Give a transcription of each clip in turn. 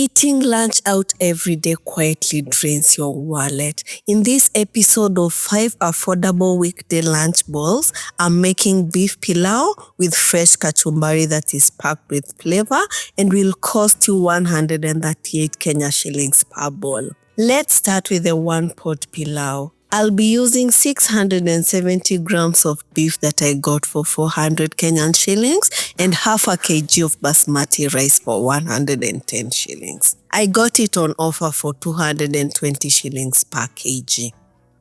Eating lunch out every day quietly drains your wallet. In this episode of 5 affordable weekday lunch bowls, I'm making beef pilau with fresh kachumbari that is packed with flavor and will cost you 138 Kenya shillings per bowl. Let's start with the one-pot pilau. I'll be using 670 grams of beef that I got for 400 Kenyan shillings and half a kg of basmati rice for 110 shillings. I got it on offer for 220 shillings per kg.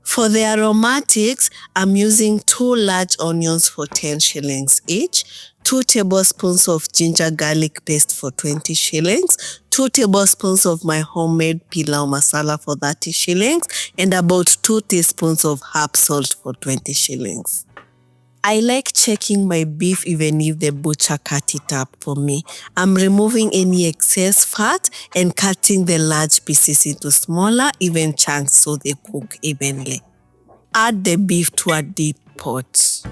For the aromatics, I'm using 2 large onions for 10 shillings each, 2 tablespoons of ginger garlic paste for 20 shillings, 2 tablespoons of my homemade pilau masala for 30 shillings, and about 2 teaspoons of herb salt for 20 shillings. I like checking my beef even if the butcher cut it up for me. I'm removing any excess fat and cutting the large pieces into smaller, even chunks so they cook evenly. Add the beef to a deep pot.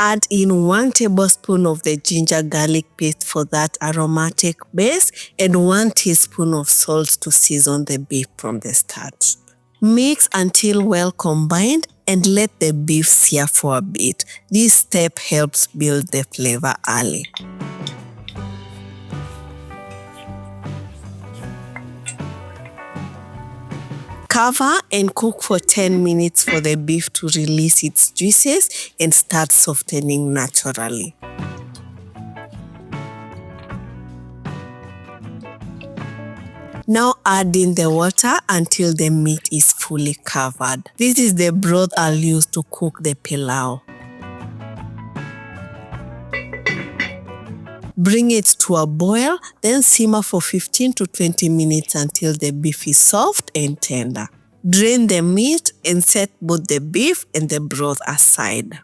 Add in 1 tablespoon of the ginger garlic paste for that aromatic base and 1 teaspoon of salt to season the beef from the start. Mix until well combined and let the beef sear for a bit. This step helps build the flavor early. Cover and cook for 10 minutes for the beef to release its juices and start softening naturally. Now add in the water until the meat is fully covered. This is the broth I'll use to cook the pilau. Bring it to a boil, then simmer for 15 to 20 minutes until the beef is soft and tender. Drain the meat and set both the beef and the broth aside.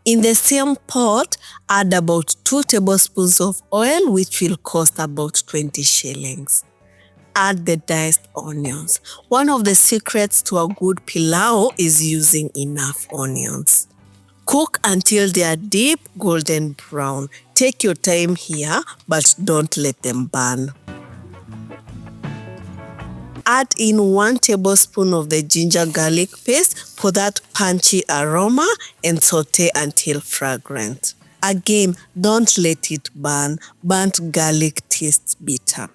In the same pot, add about 2 tablespoons of oil, which will cost about 20 shillings. Add the diced onions. One of the secrets to a good pilau is using enough onions. Cook until they are deep golden brown. Take your time here, but don't let them burn. Add in 1 tablespoon of the ginger garlic paste for that punchy aroma and saute until fragrant. Again, don't let it burn. Burnt garlic tastes bitter.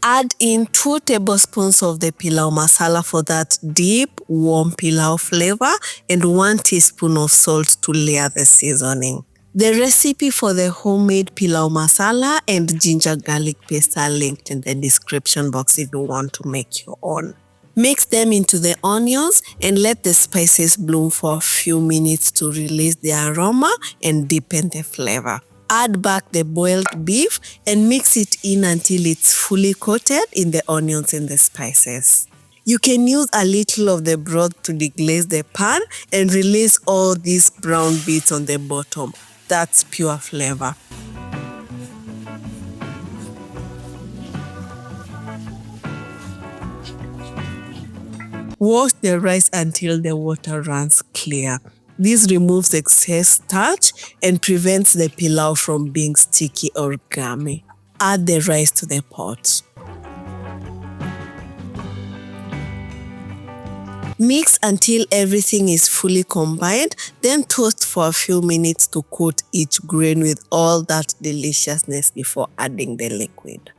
Add in 2 tablespoons of the pilau masala for that deep, warm pilau flavor and 1 teaspoon of salt to layer the seasoning. The recipe for the homemade pilau masala and ginger garlic paste are linked in the description box if you want to make your own. Mix them into the onions and let the spices bloom for a few minutes to release the aroma and deepen the flavor. Add back the boiled beef and mix it in until it's fully coated in the onions and the spices. You can use a little of the broth to deglaze the pan and release all these brown bits on the bottom. That's pure flavor. Wash the rice until the water runs clear. This removes excess starch and prevents the pilau from being sticky or gummy. Add the rice to the pot. Mix until everything is fully combined, then toast for a few minutes to coat each grain with all that deliciousness before adding the liquid.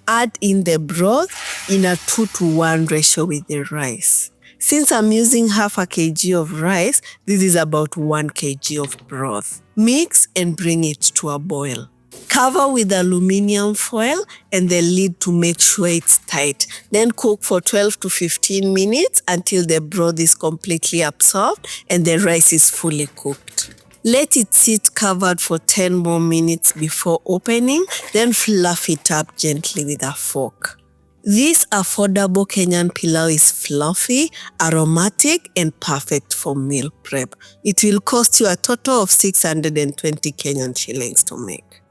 Add in the broth in a 2-to-1 ratio with the rice. Since I'm using half a kg of rice, this is about 1 kg of broth. Mix and bring it to a boil. Cover with aluminum foil and the lid to make sure it's tight. Then cook for 12 to 15 minutes until the broth is completely absorbed and the rice is fully cooked. Let it sit covered for 10 more minutes before opening, then fluff it up gently with a fork. This affordable Kenyan pilau is fluffy, aromatic, and perfect for meal prep. It will cost you a total of 620 Kenyan shillings to make.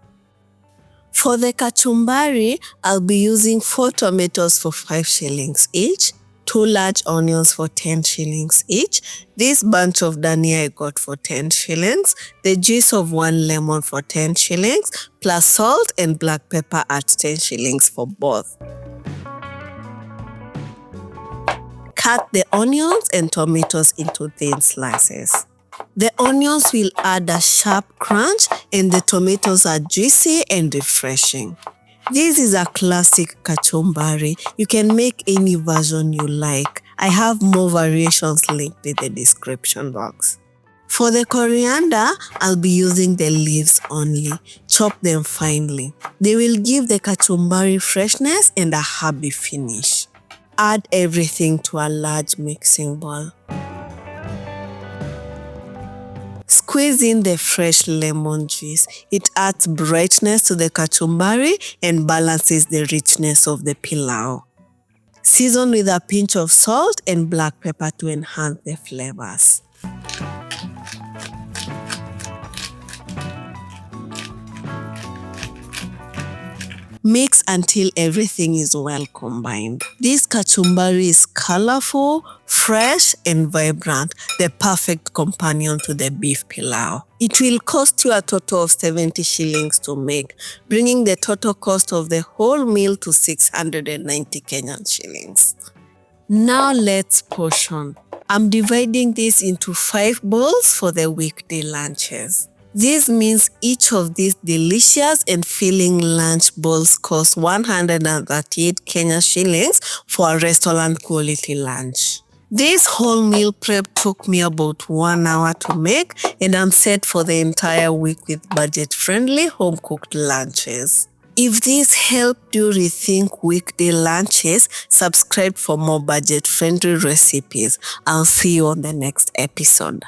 For the kachumbari, I'll be using 4 tomatoes for 5 shillings each, 2 large onions for 10 shillings each. This bunch of dhania I got for 10 shillings. The juice of 1 lemon for 10 shillings, plus salt and black pepper at 10 shillings for both. Cut the onions and tomatoes into thin slices. The onions will add a sharp crunch and the tomatoes are juicy and refreshing. This is a classic kachumbari. You can make any version you like. I have more variations linked in the description box. For the coriander, I'll be using the leaves only. Chop them finely. They will give the kachumbari freshness and a herby finish. Add everything to a large mixing bowl. Squeeze in the fresh lemon juice. It adds brightness to the kachumbari and balances the richness of the pilau. Season with a pinch of salt and black pepper to enhance the flavors. Mix until everything is well combined. This kachumbari is colorful, fresh, and vibrant, the perfect companion to the beef pilau. It will cost you a total of 70 shillings to make, bringing the total cost of the whole meal to 690 Kenyan shillings. Now let's portion. I'm dividing this into 5 bowls for the weekday lunches. This means each of these delicious and filling lunch bowls costs 138 Kenya shillings for a restaurant quality lunch. This whole meal prep took me about 1 hour to make, and I'm set for the entire week with budget-friendly home-cooked lunches. If this helped you rethink weekday lunches, subscribe for more budget-friendly recipes. I'll see you on the next episode.